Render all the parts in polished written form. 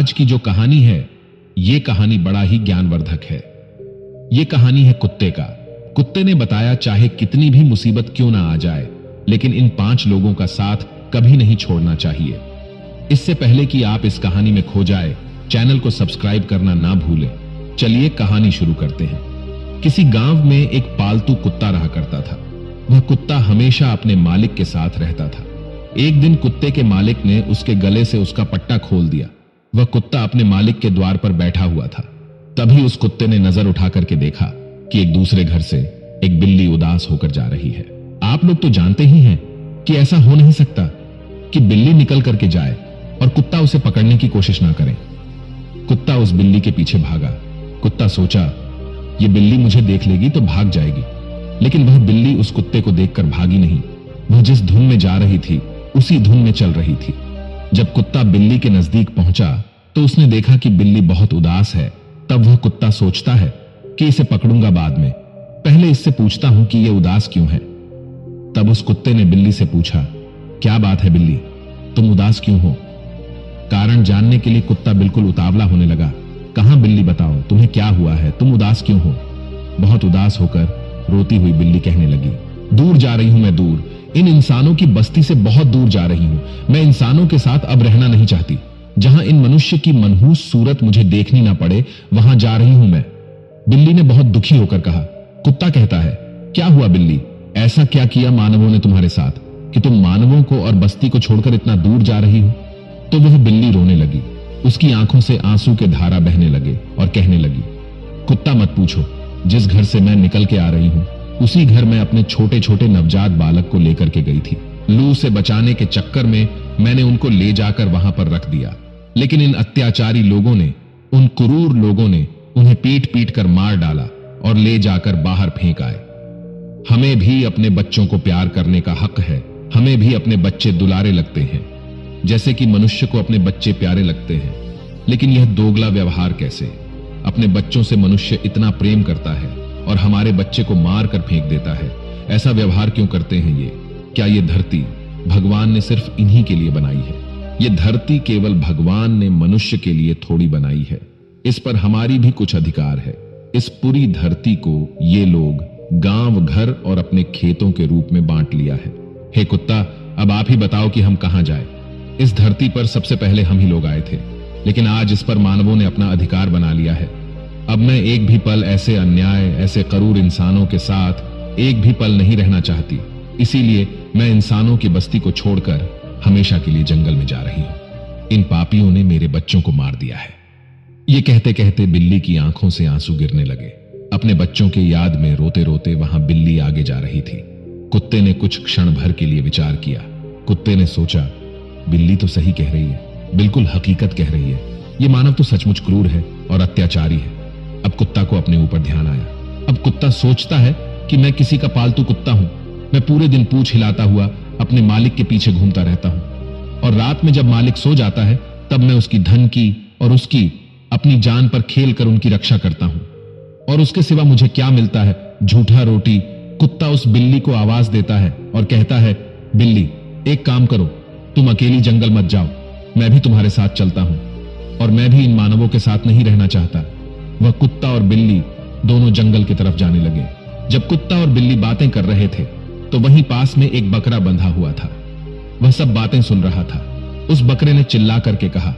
आज की जो कहानी है, ये कहानी बड़ा ही ज्ञानवर्धक है। ये कहानी है कुत्ते का। कुत्ते ने बताया चाहे कितनी भी मुसीबत क्यों ना आ जाए, लेकिन इन 5 लोगों का साथ कभी नहीं छोड़ना चाहिए। इससे पहले कि आप इस कहानी में खो जाए, चैनल को सब्सक्राइब करना ना भूलें। चलिए कहानी शुरू करते हैं। किसी गांव में एक पालतू कुत्ता रहा करता था। वह कुत्ता हमेशा अपने मालिक के साथ रहता था। एक दिन कुत्ते के मालिक ने उसके गले से उसका पट्टा खोल दिया। वह कुत्ता अपने मालिक के द्वार पर बैठा हुआ था। तभी उस कुत्ते ने नजर उठा करके देखा कि एक दूसरे घर से एक बिल्ली उदास होकर जा रही है। आप लोग तो जानते ही हैं कि ऐसा हो नहीं सकता कि बिल्ली निकल करके जाए और कुत्ता उसे पकड़ने की कोशिश ना करे। कुत्ता उस बिल्ली के पीछे भागा। कुत्ता सोचा, ये बिल्ली मुझे देख लेगी तो भाग जाएगी, लेकिन वह बिल्ली उस कुत्ते को देखकर भागी नहीं। वह जिस धुन में जा रही थी उसी धुन में चल रही थी। जब कुत्ता बिल्ली के नजदीक पहुंचा तो उसने देखा कि बिल्ली बहुत उदास है। तब वह कुत्ता सोचता है कि इसे पकड़ूंगा बाद में, पहले इससे पूछता हूं कि यह उदास क्यों है। तब उस कुत्ते ने बिल्ली से पूछा, क्या बात है बिल्ली, तुम उदास क्यों हो? कारण जानने के लिए कुत्ता बिल्कुल उतावला होने लगा। कहां बिल्ली, बताओ तुम्हें क्या हुआ है, तुम उदास क्यों हो? बहुत उदास होकर रोती हुई बिल्ली कहने लगी, दूर जा रही हूं मैं, दूर, इन इंसानों की बस्ती से बहुत दूर जा रही हूं। मैं इंसानों के साथ अब रहना नहीं चाहती। जहां इन मनुष्य की मनहूस सूरत मुझे देखनी ना पड़े, वहां जा रही हूं मैं। बिल्ली ने बहुत दुखी होकर कहा। कुत्ता कहता है, क्या हुआ बिल्ली, ऐसा क्या किया मानवों ने तुम्हारे साथ कि तुम मानवों को और बस्ती को छोड़कर इतना दूर जा रही हो? तो वह बिल्ली रोने लगी। उसकी आंखों से आंसू के धारा बहने लगे और कहने लगी, कुत्ता मत पूछो, जिस घर से मैं निकल के आ रही हूं उसी घर में अपने छोटे छोटे नवजात बालक को लेकर के गई थी। लू से बचाने के चक्कर में मैंने उनको ले जाकर वहां पर रख दिया, लेकिन इन अत्याचारी लोगों ने, उन क्रूर लोगों ने उन्हें पीट पीट कर मार डाला और ले जाकर बाहर फेंक आए। हमें भी अपने बच्चों को प्यार करने का हक है। हमें भी अपने बच्चे दुलारे लगते हैं, जैसे कि मनुष्य को अपने बच्चे प्यारे लगते हैं। लेकिन यह दोगला व्यवहार कैसे? अपने बच्चों से मनुष्य इतना प्रेम करता है और हमारे बच्चे को मार कर फेंक देता है। ऐसा व्यवहार क्यों करते हैं ये? क्या ये धरती भगवान ने सिर्फ इन्हीं के लिए बनाई है? ये धरती केवल भगवान ने मनुष्य के लिए थोड़ी बनाई है। इस पर हमारी भी कुछ अधिकार है। इस पूरी धरती को ये लोग गांव, घर और अपने खेतों के रूप में बांट लिया है। हे कुत्ता, अब आप ही बताओ कि हम कहां जाएं? इस धरती पर सबसे पहले हम ही लोग आए थे, लेकिन आज इस पर मानवों ने अपना अधिकार बना लिया है। अब मैं एक भी पल ऐसे अन्याय, ऐसे क्रूर इंसानों के साथ एक भी पल नहीं रहना चाहती। इसीलिए मैं इंसानों की बस्ती को छोड़कर हमेशा के लिए जंगल में जा रही हूं। इन पापियों ने मेरे बच्चों को मार दिया है। ये कहते कहते बिल्ली की आंखों से आंसू गिरने लगे। अपने बच्चों के याद में रोते रोते वहां बिल्ली आगे जा रही थी। कुत्ते ने कुछ क्षण भर के लिए विचार किया। कुत्ते ने सोचा, बिल्ली तो सही कह रही है, बिल्कुल हकीकत कह रही है। ये मानव तो सचमुच क्रूर है और अत्याचारी है। अब कुत्ता को अपने ऊपर ध्यान आया। अब कुत्ता सोचता है कि मैं किसी का पालतू कुत्ता हूं। मैं पूरे दिन पूंछ हिलाता हुआ अपने मालिक के पीछे घूमता रहता हूं, और रात में जब मालिक सो जाता है तब मैं उसकी धन की और उसकी अपनी जान पर खेल कर उनकी रक्षा करता हूं। और उसके सिवा मुझे क्या मिलता है? झूठा रोटी। कुत्ता उस बिल्ली को आवाज देता है और कहता है, बिल्ली एक काम करो, तुम अकेली जंगल मत जाओ, मैं भी तुम्हारे साथ चलता हूं, और मैं भी इन मानवों के साथ नहीं रहना चाहता। वह कुत्ता और बिल्ली दोनों जंगल की तरफ जाने लगे। जब कुत्ता और बिल्ली बातें कर रहे थे तो वहीं पास में एक बकरा बंधा हुआ था। वह सब बातें सुन रहा था। उस बकरे ने चिल्ला करके कहा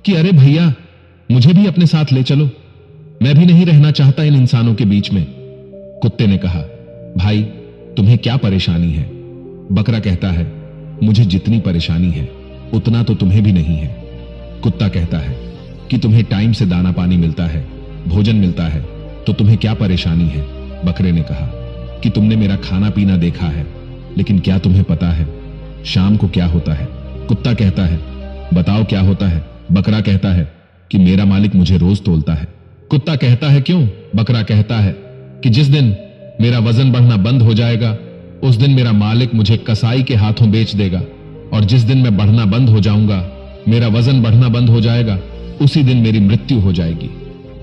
कि अरे भैया, मुझे भी अपने साथ ले चलो, मैं भी नहीं रहना चाहता इन इंसानों के बीच में। कुत्ते ने कहा, भाई तुम्हें क्या परेशानी है? बकरा कहता है, मुझे जितनी परेशानी है उतना तो तुम्हें भी नहीं है। कुत्ता कहता है कि तुम्हें टाइम से दाना पानी मिलता है, भोजन मिलता है, तो तुम्हें क्या परेशानी है? बकरे ने कहा कि तुमने मेरा खाना पीना देखा है, लेकिन क्या तुम्हें पता है शाम को क्या होता है? कुत्ता कहता है, बताओ क्या होता है? बकरा कहता है कि मेरा मालिक मुझे रोज तोलता है। कुत्ता कहता है, क्यों? बकरा कहता है कि जिस दिन मेरा वजन बढ़ना बंद हो जाएगा उस दिन मेरा मालिक मुझे कसाई के हाथों बेच देगा, और जिस दिन मैं बढ़ना बंद हो जाऊंगा, मेरा वजन बढ़ना बंद हो जाएगा, उसी दिन मेरी मृत्यु हो जाएगी।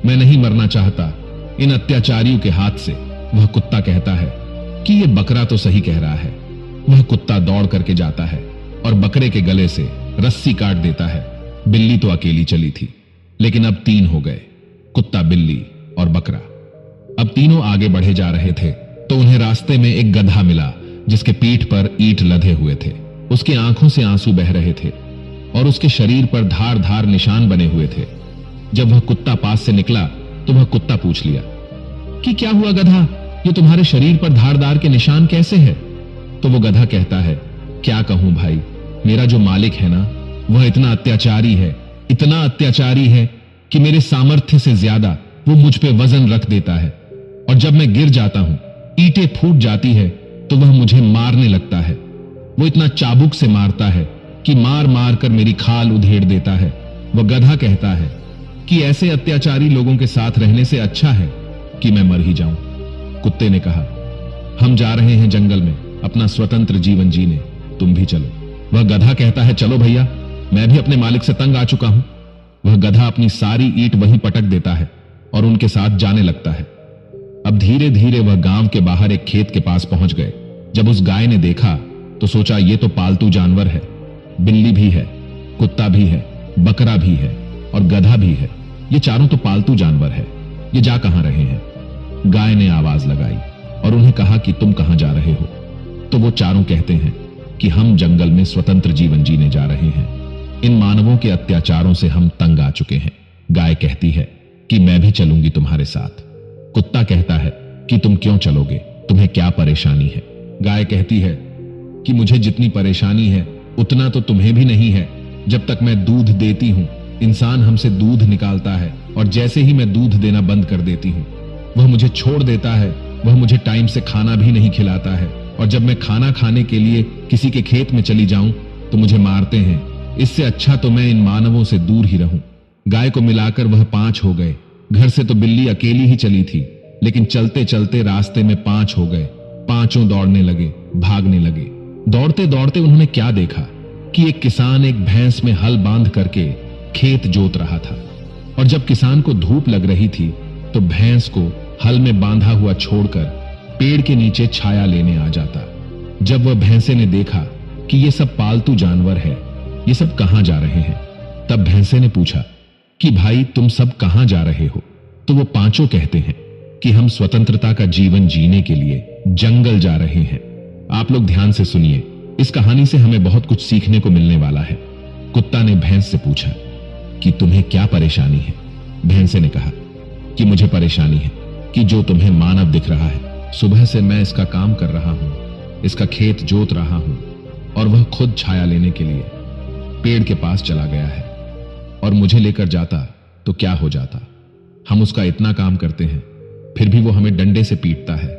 मैं नहीं मरना चाहता इन अत्याचारियों के हाथ से। वह कुत्ता कहता है कि यह बकरा तो सही कह रहा है। वह कुत्ता दौड़ करके जाता है और बकरे के गले से रस्सी काट देता है। बिल्ली तो अकेली चली थी। लेकिन अब 3 हो गए, कुत्ता, बिल्ली और बकरा। अब तीनों आगे बढ़े जा रहे थे तो उन्हें रास्ते में एक गधा मिला जिसके पीठ पर ईंट लदे हुए थे। उसकी आंखों से आंसू बह रहे थे और उसके शरीर पर धार धार निशान बने हुए थे। जब वह कुत्ता पास से निकला तो वह कुत्ता पूछ लिया कि क्या हुआ गधा, ये तुम्हारे शरीर पर धारदार के निशान कैसे है? तो वो गधा कहता है, क्या कहूं भाई, मेरा जो मालिक है ना वह इतना अत्याचारी है, इतना अत्याचारी है कि मेरे सामर्थ्य से ज्यादा वो मुझ पे वजन रख देता है, और जब मैं गिर जाता हूं, ईंटें फूट जाती है तो वह मुझे मारने लगता है। वो इतना चाबुक से मारता है कि मार मार कर मेरी खाल उधेड़ देता है। वह गधा कहता है कि ऐसे अत्याचारी लोगों के साथ रहने से अच्छा है कि मैं मर ही जाऊं। कुत्ते ने कहा, हम जा रहे हैं जंगल में अपना स्वतंत्र जीवन जीने, तुम भी चलो। वह गधा कहता है, चलो भैया, मैं भी अपने मालिक से तंग आ चुका हूं। वह गधा अपनी सारी ईंट वहीं पटक देता है और उनके साथ जाने लगता है। अब धीरे धीरे वह गांव के बाहर एक खेत के पास पहुंच गए। जब उस गाय ने देखा तो सोचा ये तो पालतू जानवर है, बिल्ली भी है, कुत्ता भी है, बकरा भी है और गधा भी है, ये चारों तो पालतू जानवर है, ये जा कहां रहे हैं? गाय ने आवाज लगाई और उन्हें कहा कि तुम कहां जा रहे हो? तो वो चारों कहते हैं कि हम जंगल में स्वतंत्र जीवन जीने जा रहे हैं, इन मानवों के अत्याचारों से हम तंग आ चुके हैं। गाय कहती है कि मैं भी चलूंगी तुम्हारे साथ। कुत्ता कहता है कि तुम क्यों चलोगे, तुम्हें क्या परेशानी है? गाय कहती है कि मुझे जितनी परेशानी है उतना तो तुम्हें भी नहीं है। जब तक मैं दूध देती हूं, इंसान हमसे दूध निकालता है और जैसे ही मैं दूध देना बंद कर देती हूं, वह मुझे छोड़ देता है। वह मुझे टाइम से खाना भी नहीं खिलाता है और जब मैं खाना खाने के लिए किसी के खेत में चली जाऊं तो मुझे मारते हैं। इससे अच्छा तो मैं इन मानवों से दूर ही रहूं। गाय को मिलाकर वह 5 हो गए। घर से तो बिल्ली अकेली ही चली थी, लेकिन चलते चलते रास्ते में 5 हो गए। पांचों दौड़ने लगे, भागने लगे। दौड़ते दौड़ते उन्होंने क्या देखा कि एक किसान एक भैंस में हल बांध करके खेत जोत रहा था, और जब किसान को धूप लग रही थी तो भैंस को हल में बांधा हुआ छोड़कर पेड़ के नीचे छाया लेने आ जाता। जब वह भैंसे ने देखा कि ये सब पालतू जानवर है, ये सब कहां जा रहे हैं, तब भैंसे ने पूछा कि भाई तुम सब कहां जा रहे हो? तो वो पांचों कहते हैं कि हम स्वतंत्रता का जीवन जीने के लिए जंगल जा रहे हैं। आप लोग ध्यान से सुनिए, इस कहानी से हमें बहुत कुछ सीखने को मिलने वाला है। कुत्ता ने भैंस से पूछा कि तुम्हें क्या परेशानी है? भैंसे ने कहा कि मुझे परेशानी है कि जो तुम्हें मानव दिख रहा है, सुबह से मैं इसका काम कर रहा हूं, इसका खेत जोत रहा हूं, और वह खुद छाया लेने के लिए पेड़ के पास चला गया है, और मुझे लेकर जाता तो क्या हो जाता? हम उसका इतना काम करते हैं, फिर भी वो हमें डंडे से पीटता है।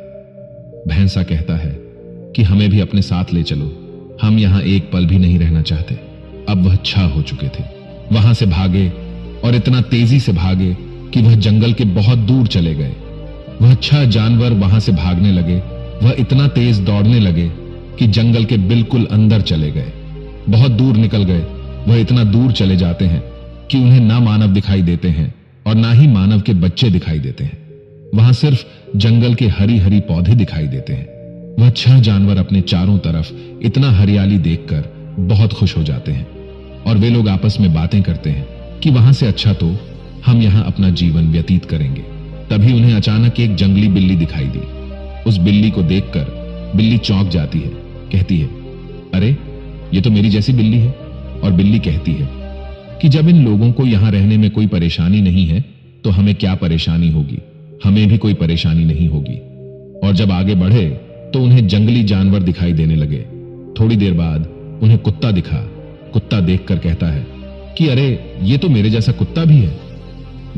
भैंसा कहता है कि हमें भी अपने साथ ले चलो, हम यहां एक पल भी नहीं रहना चाहते। अब वह 6 हो चुके थे। वहां से भागे और इतना तेजी से भागे कि वह जंगल के बहुत दूर चले गए। वह 6 जानवर वहां से भागने लगे। वह इतना तेज दौड़ने लगे कि जंगल के बिल्कुल अंदर चले गए। बहुत दूर निकल गए। वह इतना दूर चले जाते हैं कि उन्हें ना मानव दिखाई देते हैं और ना ही मानव के बच्चे दिखाई देते हैं। वहां सिर्फ जंगल के हरी हरी पौधे दिखाई देते हैं। वह 6 जानवर अपने चारों तरफ इतना हरियाली देखकर बहुत खुश हो जाते हैं, और वे लोग आपस में बातें करते हैं कि वहां से अच्छा तो हम यहां अपना जीवन व्यतीत करेंगे। तभी उन्हें अचानक एक जंगली बिल्ली दिखाई दी। उस बिल्ली को देखकर बिल्ली चौंक जाती है, कहती है, अरे ये तो मेरी जैसी बिल्ली है। और बिल्ली कहती है कि जब इन लोगों को यहां रहने में कोई परेशानी नहीं है तो हमें क्या परेशानी होगी, हमें भी कोई परेशानी नहीं होगी। और जब आगे बढ़े तो उन्हें जंगली जानवर दिखाई देने लगे। थोड़ी देर बाद उन्हें कुत्ता दिखा। कुत्ता देखकर कहता है कि अरे ये तो मेरे जैसा कुत्ता भी है।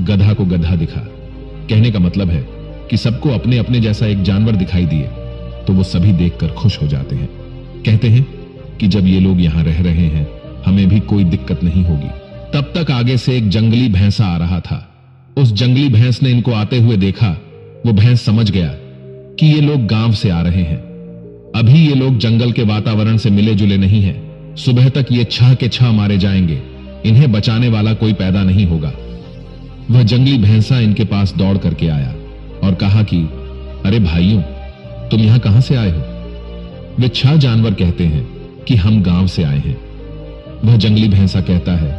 गधा को गधा दिखा। कहने का मतलब है कि सबको अपने अपने जैसा एक जानवर दिखाई दिए तो वो सभी देखकर खुश हो जाते हैं। कहते हैं कि जब ये लोग यहां रह रहे हैं हमें भी कोई दिक्कत नहीं होगी। तब तक आगे से एक जंगली भैंसा आ रहा था। उस जंगली भैंस ने इनको आते हुए देखा। वो भैंस समझ गया कि ये लोग गांव से आ रहे हैं। अभी ये लोग जंगल के वातावरण से मिले जुले नहीं हैं। सुबह तक ये 6 के 6 मारे जाएंगे। इन्हें बचाने वाला कोई पैदा नहीं होगा। वह जंगली भैंसा इनके पास दौड़ करके आया और कहा कि अरे भाइयों, तुम यहां कहां से आए हो? वे 6 जानवर कहते हैं कि हम गांव से आए हैं। वह जंगली भैंसा कहता है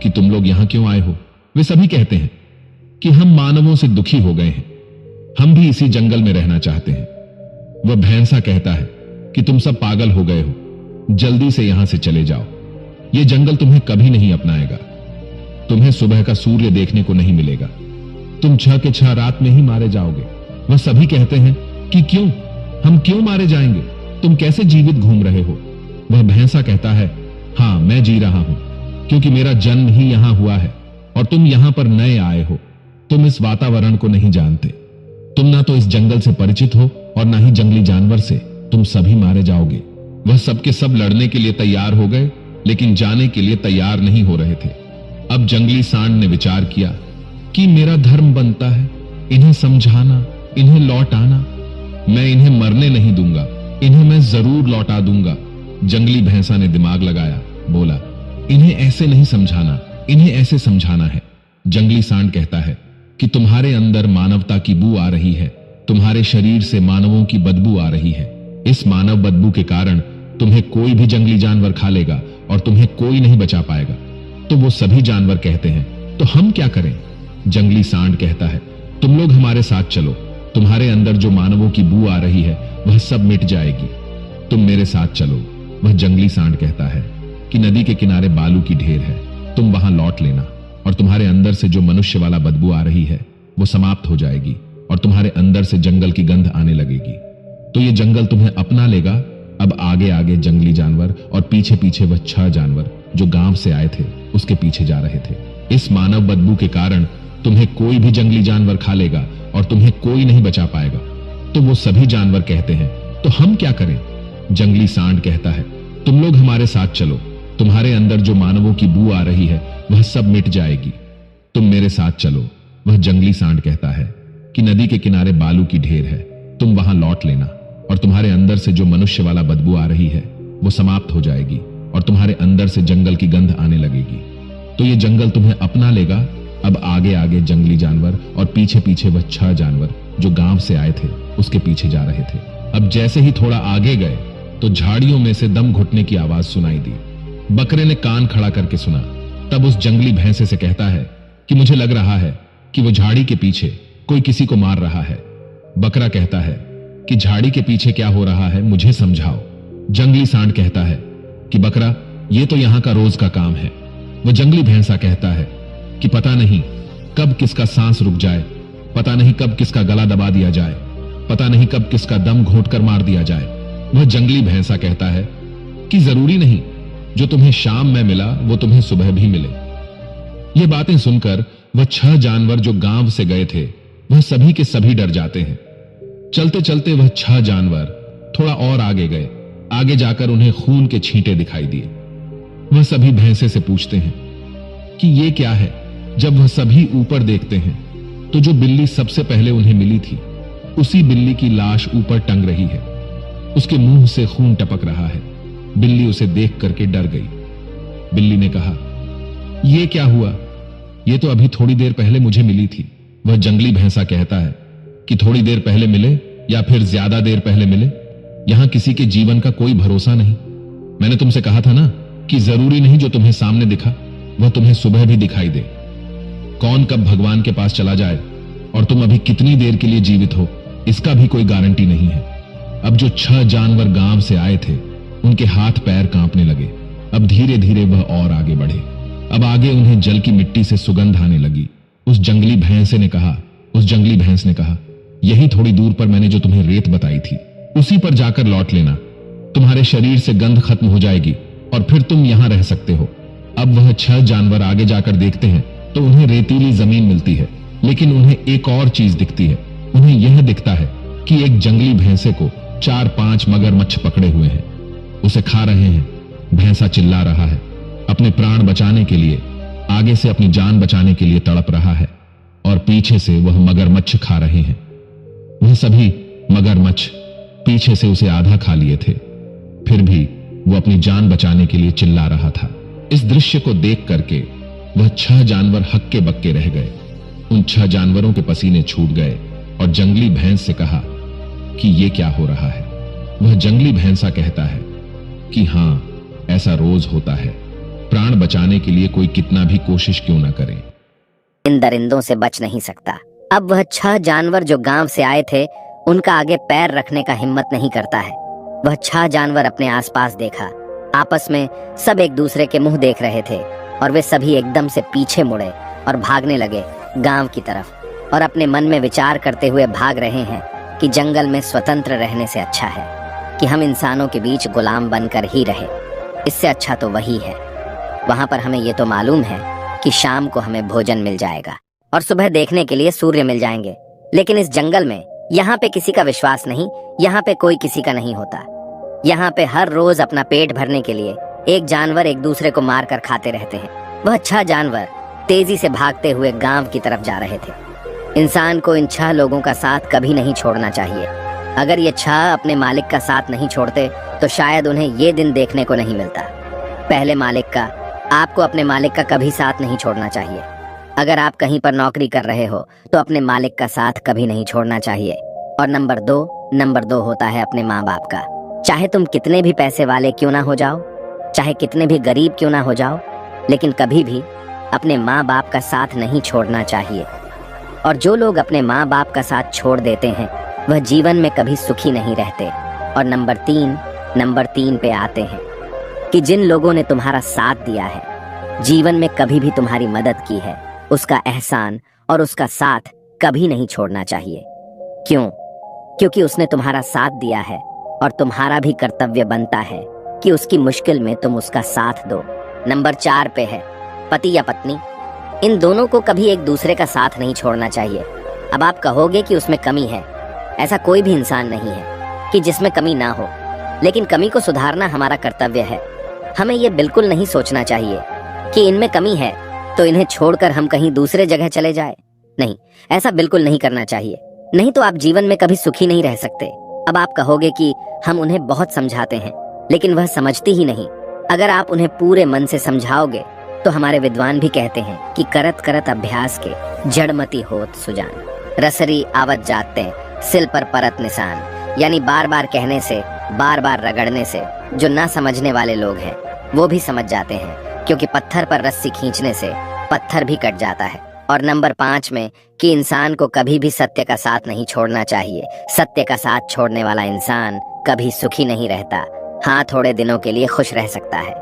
कि तुम लोग यहां क्यों आए हो? वे सभी कहते हैं कि हम मानवों से दुखी हो गए हैं, हम भी इसी जंगल में रहना चाहते हैं। वह भैंसा कहता है कि तुम सब पागल हो गए हो, जल्दी से यहां से चले जाओ, यह जंगल तुम्हें कभी नहीं अपनाएगा, तुम्हें सुबह का सूर्य देखने को नहीं मिलेगा, तुम 6 के 6 रात में ही मारे जाओगे। वह सभी कहते हैं कि क्यों, हम क्यों मारे जाएंगे, तुम कैसे जीवित घूम रहे हो। वह भैंसा कहता है, हां मैं जी रहा हूं, क्योंकि मेरा जन्म ही यहां हुआ है और तुम यहां पर नए आए हो, तुम इस वातावरण को नहीं जानते, तुम ना तो इस जंगल से परिचित हो और ना ही जंगली जानवर से, तुम सभी मारे जाओगे। वह सबके सब लड़ने के लिए तैयार हो गए, लेकिन जाने के लिए तैयार नहीं हो रहे थे। अब जंगली सांड ने विचार किया कि मेरा धर्म बनता है इन्हें समझाना, इन्हें लौटाना, मैं इन्हें मरने नहीं दूंगा, इन्हें मैं जरूर लौटा दूंगा। जंगली भैंसा ने दिमाग लगाया, बोला, इन्हें ऐसे नहीं समझाना, इन्हें ऐसे समझाना है। जंगली सांड कहता है कि तुम्हारे अंदर मानवता की बू आ रही है, तुम्हारे शरीर से मानवों की बदबू आ रही है, इस मानव बदबू के कारण तुम्हें कोई भी जंगली जानवर खा लेगा और तुम्हें कोई नहीं बचा पाएगा। तो वो सभी जानवर कहते हैं, तो हम क्या करें। जंगली सांड कहता है, तुम लोग हमारे साथ चलो, तुम्हारे अंदर जो मानवों की बू आ रही है वह सब मिट जाएगी, तुम मेरे साथ चलो। वह जंगली सांड कहता है कि नदी के किनारे बालू की ढेर है, तुम वहां लौट लेना और तुम्हारे अंदर से जो मनुष्य वाला बदबू आ रही है वो समाप्त हो जाएगी और तुम्हारे अंदर से जंगल की गंध आने लगेगी, तो ये जंगल तुम्हें अपना लेगा। अब आगे आगे जंगली जानवर और पीछे पीछे वह 6 जानवर जो गांव से आए थे उसके पीछे जा रहे थे। इस मानव बदबू के कारण तुम्हें कोई भी जंगली जानवर खा लेगा और तुम्हें कोई नहीं बचा पाएगा। तो वो सभी जानवर कहते हैं, तो हम क्या करें। जंगली सांड कहता है, तुम लोग हमारे साथ चलो, तुम्हारे अंदर जो मानवों की बू आ रही है वह सब मिट जाएगी, तुम मेरे साथ चलो। वह जंगली सांड कहता है कि नदी के किनारे बालू की ढेर है, तुम वहां लौट लेना और तुम्हारे अंदर से जो मनुष्य वाला बदबू आ रही है वो समाप्त हो जाएगी और तुम्हारे अंदर से जंगल की गंध आने लगेगी, तो ये जंगल तुम्हें अपना लेगा। अब आगे आगे जंगली जानवर और पीछे पीछे वह 6 जानवर जो गांव से आए थे उसके पीछे जा रहे थे। अब जैसे ही थोड़ा आगे गए तो झाड़ियों में से दम घुटने की आवाज सुनाई दी। बकरे ने कान खड़ा करके सुना, तब उस जंगली भैंसे से कहता है कि मुझे लग रहा है कि वो झाड़ी के पीछे कोई किसी को मार रहा है। बकरा कहता है कि झाड़ी के पीछे क्या हो रहा है मुझे समझाओ। जंगली सांड कहता है कि बकरा, ये तो यहां का रोज का काम है। वो जंगली भैंसा कहता है कि पता नहीं कब किसका सांस रुक जाए, पता नहीं कब किसका गला दबा दिया जाए, पता नहीं कब किसका दम घोंटकर मार दिया जाए। वह जंगली भैंसा कहता है कि जरूरी नहीं, जो तुम्हें शाम में मिला वो तुम्हें सुबह भी मिले। ये बातें सुनकर वह 6 जानवर जो गांव से गए थे वह सभी के सभी डर जाते हैं। चलते चलते वह 6 जानवर थोड़ा और आगे गए। आगे जाकर उन्हें खून के छींटे दिखाई दिए। वह सभी भैंसे से पूछते हैं कि ये क्या है। जब वह सभी ऊपर देखते हैं तो जो बिल्ली सबसे पहले उन्हें मिली थी उसी बिल्ली की लाश ऊपर टंग रही है, उसके मुंह से खून टपक रहा है। बिल्ली उसे देख करके डर गई। बिल्ली ने कहा, यह क्या हुआ, यह तो अभी थोड़ी देर पहले मुझे मिली थी। वह जंगली भैंसा कहता है कि थोड़ी देर पहले मिले या फिर ज्यादा देर पहले मिले, यहां किसी के जीवन का कोई भरोसा नहीं। मैंने तुमसे कहा था ना कि जरूरी नहीं जो तुम्हें सामने दिखा वह तुम्हें सुबह भी दिखाई दे। कौन कब भगवान के पास चला जाए और तुम अभी कितनी देर के लिए जीवित हो इसका भी कोई गारंटी नहीं है। अब जो 6 जानवर गांव से आए थे उनके हाथ पैर कांपने लगे। अब धीरे धीरे वह और आगे बढ़े। अब आगे उन्हें जल की मिट्टी से सुगंध आने लगी। उस जंगली भैंस ने कहा, यही थोड़ी दूर पर मैंने जो तुम्हें रेत बताई थी उसी पर जाकर लौट लेना, तुम्हारे शरीर से गंध खत्म हो जाएगी और फिर तुम यहां रह सकते हो। अब वह 6 जानवर आगे जाकर देखते हैं तो उन्हें रेतीली जमीन मिलती है, लेकिन उन्हें एक और चीज दिखती है। उन्हें यह दिखता है कि एक जंगली भैंसे को 4-5 मगरमच्छ पकड़े हुए हैं, उसे खा रहे हैं। भैंसा चिल्ला रहा है, अपने प्राण बचाने के लिए, आगे से अपनी जान बचाने के लिए तड़प रहा है और पीछे से वह मगरमच्छ खा रहे हैं। वह सभी मगरमच्छ पीछे से उसे आधा खा लिए थे, फिर भी वो अपनी जान बचाने के लिए चिल्ला रहा था। इस दृश्य को देख करके वह 6 जानवर हक्के बक्के रह गए। उन 6 जानवरों के पसीने छूट गए और जंगली भैंस से कहा कि ये क्या हो रहा है। वह जंगली भैंसा कहता है कि हां, ऐसा रोज होता है, प्राण बचाने के लिए कोई कितना भी कोशिश क्यों ना करे, इन दरिंदों से बच नहीं सकता। अब वह 6 जानवर जो गांव से आए थे उनका आगे पैर रखने का हिम्मत नहीं करता है। वह 6 जानवर अपने आसपास देखा। आपस में सब एक दूसरे के मुंह देख रहे थे और वे सभी एकदम से पीछे मुड़े और भागने लगे गांव की तरफ, और अपने मन में विचार करते हुए भाग रहे हैं कि जंगल में स्वतंत्र रहने से अच्छा है कि हम इंसानों के बीच गुलाम बनकर ही रहे। इससे अच्छा तो वही है। वहां पर हमें ये तो मालूम है कि शाम को हमें भोजन मिल जाएगा और सुबह देखने के लिए सूर्य मिल जाएंगे, लेकिन इस जंगल में यहाँ पे किसी का विश्वास नहीं, यहाँ पे कोई किसी का नहीं होता। यहाँ पे हर रोज अपना पेट भरने के लिए एक जानवर एक दूसरे को मार कर खाते रहते हैं। वह 6 जानवर तेजी से भागते हुए गांव की तरफ जा रहे थे। इंसान को इन 6 लोगों का साथ कभी नहीं छोड़ना चाहिए। अगर ये 6 अपने मालिक का साथ नहीं छोड़ते तो शायद उन्हें ये दिन देखने को नहीं मिलता। पहले मालिक का, आपको अपने मालिक का कभी साथ नहीं छोड़ना चाहिए। अगर आप कहीं पर नौकरी कर रहे हो तो अपने मालिक का साथ कभी नहीं छोड़ना चाहिए। और नंबर 2 होता है अपने माँ बाप का। चाहे तुम कितने भी पैसे वाले क्यों ना हो जाओ, चाहे कितने भी गरीब क्यों ना हो जाओ, लेकिन कभी भी अपने माँ बाप का साथ नहीं छोड़ना चाहिए। और जो लोग अपने माँ बाप का साथ छोड़ देते हैं वह जीवन में कभी सुखी नहीं रहते। और नंबर 3 पे आते हैं कि जिन लोगों ने तुम्हारा साथ दिया है, जीवन में कभी भी तुम्हारी मदद की है, उसका एहसान और उसका साथ कभी नहीं छोड़ना चाहिए। क्यों? क्योंकि उसने तुम्हारा साथ दिया है और तुम्हारा भी कर्तव्य बनता है कि उसकी मुश्किल में तुम उसका साथ दो। नंबर 4 पे है पति या पत्नी। इन दोनों को कभी एक दूसरे का साथ नहीं छोड़ना चाहिए। अब आप कहोगे कि उसमें कमी है। ऐसा कोई भी इंसान नहीं है कि जिसमें कमी ना हो, लेकिन कमी को सुधारना हमारा कर्तव्य है। हमें ये बिल्कुल नहीं सोचना चाहिए कि इनमें कमी है तो इन्हें छोड़कर हम कहीं दूसरे जगह चले जाए। नहीं, ऐसा बिल्कुल नहीं करना चाहिए। नहीं तो आप जीवन में कभी सुखी नहीं रह सकते। अब आप कहोगे कि हम उन्हें बहुत समझाते हैं, लेकिन वह समझती ही नहीं। अगर आप उन्हें पूरे मन से समझाओगे तो हमारे विद्वान भी कहते हैं कि करत करत अभ्यास के जड़मती होत सुजान, रसरी आवत जाते सिल पर परत निशान। यानी बार बार कहने से, बार बार रगड़ने से जो ना समझने वाले लोग हैं वो भी समझ जाते हैं, क्योंकि पत्थर पर रस्सी खींचने से पत्थर भी कट जाता है। और नंबर 5 में कि इंसान को कभी भी सत्य का साथ नहीं छोड़ना चाहिए। सत्य का साथ छोड़ने वाला इंसान कभी सुखी नहीं रहता। हाँ, थोड़े दिनों के लिए खुश रह सकता है,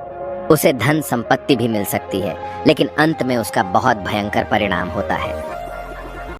उसे धन संपत्ति भी मिल सकती है, लेकिन अंत में उसका बहुत भयंकर परिणाम होता है।